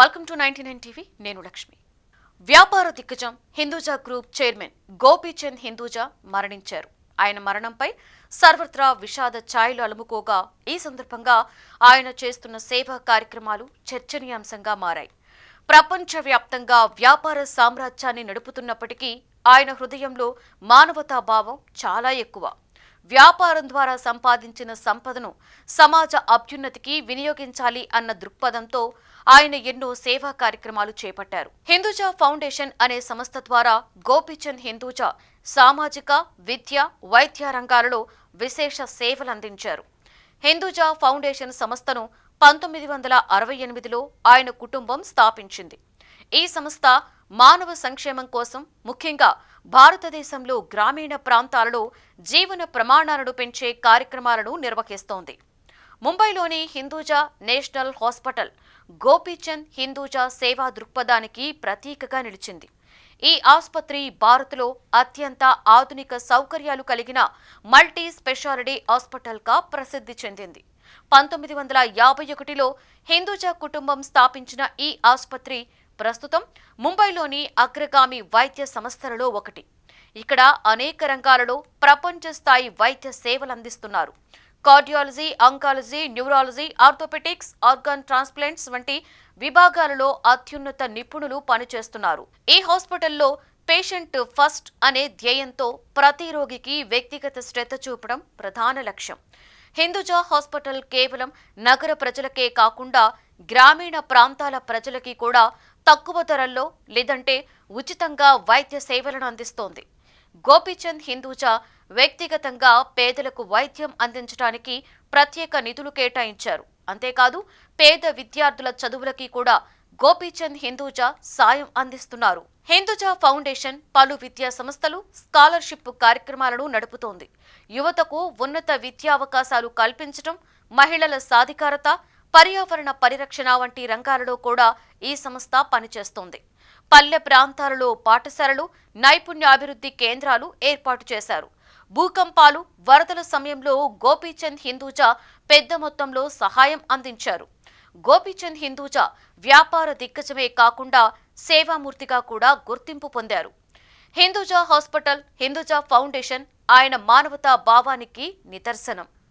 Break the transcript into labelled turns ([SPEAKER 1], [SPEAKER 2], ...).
[SPEAKER 1] Welcome to 99 TV. నేను లక్ష్మి. వ్యాపార దిగ్గజం హిందూజా గ్రూప్ చైర్మన్ గోపీచంద్ హిందూజా మరణించారు. ఆయన మరణంపై సర్వత్రా విషాద ఛాయలు అలుముకోగా ఈ సందర్భంగా ఆయన చేస్తున్న సేవా కార్యక్రమాలు చర్చనీయాంశంగా మారాయి. ప్రపంచవ్యాప్తంగా వ్యాపార సామ్రాజ్యాన్ని నడుపుతున్నప్పటికీ ఆయన హృదయంలో మానవతా భావం చాలా ఎక్కువ. వ్యాపారం ద్వారా సంపాదించిన సంపదను సమాజ అభ్యున్నతికి వినియోగించాలి అన్న దృక్పథంతో ఆయన ఎన్నో సేవా కార్యక్రమాలు చేపట్టారు. హిందూజా ఫౌండేషన్ అనే సంస్థ ద్వారా గోపీచంద్ హిందూజా సామాజిక, విద్య, వైద్య రంగాలలో విశేష సేవలు అందించారు. హిందూజా ఫౌండేషన్ సంస్థను 1968లో ఆయన కుటుంబం స్థాపించింది. ఈ సంస్థ మానవ సంక్షేమం కోసం, ముఖ్యంగా భారతదేశంలో గ్రామీణ ప్రాంతాలలో జీవన ప్రమాణాలను పెంచే కార్యక్రమాలను నిర్వహిస్తోంది. ముంబైలోని హిందూజా నేషనల్ హాస్పిటల్ గోపీచంద్ హిందూజా సేవా దృక్పథానికి ప్రతీకగా నిలిచింది. ఈ ఆసుపత్రి భారత్లో అత్యంత ఆధునిక సౌకర్యాలు కలిగిన మల్టీ స్పెషాలిటీ హాస్పిటల్గా ప్రసిద్ధి చెందింది. 1951లో హిందూజా కుటుంబం స్థాపించిన ఈ ఆసుపత్రి ప్రస్తుతం ముంబైలోని అగ్రగామి వైద్య సంస్థలలో ఒకటి. ఇక్కడ అనేక రంగాలలో ప్రపంచ స్థాయి వైద్య సేవలు అందిస్తున్నారు. Cardiology, oncology, neurology, orthopaedics, organ transplants వంటి విభాగాలలో అత్యున్నత నిపుణులు పనిచేస్తున్నారు. ఈ హాస్పిటల్లో పేషెంట్ ఫస్ట్ అనే ధ్యేయంతో ప్రతి రోగికి వ్యక్తిగత శ్రద్ధ చూపడం ప్రధాన లక్ష్యం. హిందూజా హాస్పిటల్ కేవలం నగర ప్రజలకే కాకుండా గ్రామీణ ప్రాంతాల ప్రజలకి కూడా తక్కువ ధరల్లో లేదంటే ఉచితంగా వైద్య సేవలను అందిస్తోంది. గోపీచంద్ హిందూజా వ్యక్తిగతంగా పేదలకు వైద్యం అందించడానికి ప్రత్యేక నిధులు కేటాయించారు. అంతేకాదు పేద విద్యార్థుల చదువులకి కూడా గోపీచంద్ హిందూజా సాయం అందిస్తున్నారు. హిందూజా ఫౌండేషన్ పలు విద్యా సంస్థలు, స్కాలర్షిప్ కార్యక్రమాలను నడుపుతోంది. యువతకు ఉన్నత విద్యావకాశాలు కల్పించడం, మహిళల సాధికారత, పర్యావరణ పరిరక్షణ వంటి రంగాలలో కూడా ఈ సంస్థ పనిచేస్తోంది. పల్లె ప్రాంతాలలో పాఠశాలలు, నైపుణ్యాభివృద్ధి కేంద్రాలు ఏర్పాటు చేశారు. భూకంపాలు, వరదల సమయంలో గోపీచంద్ హిందూజా పెద్ద మొత్తంలో సహాయం అందించారు. గోపీచంద్ హిందూజా వ్యాపార దిగ్గజమే కాకుండా సేవామూర్తిగా కూడా గుర్తింపు పొందారు. హిందూజా హాస్పిటల్, హిందూజా ఫౌండేషన్ ఆయన మానవతా భావానికి నిదర్శనం.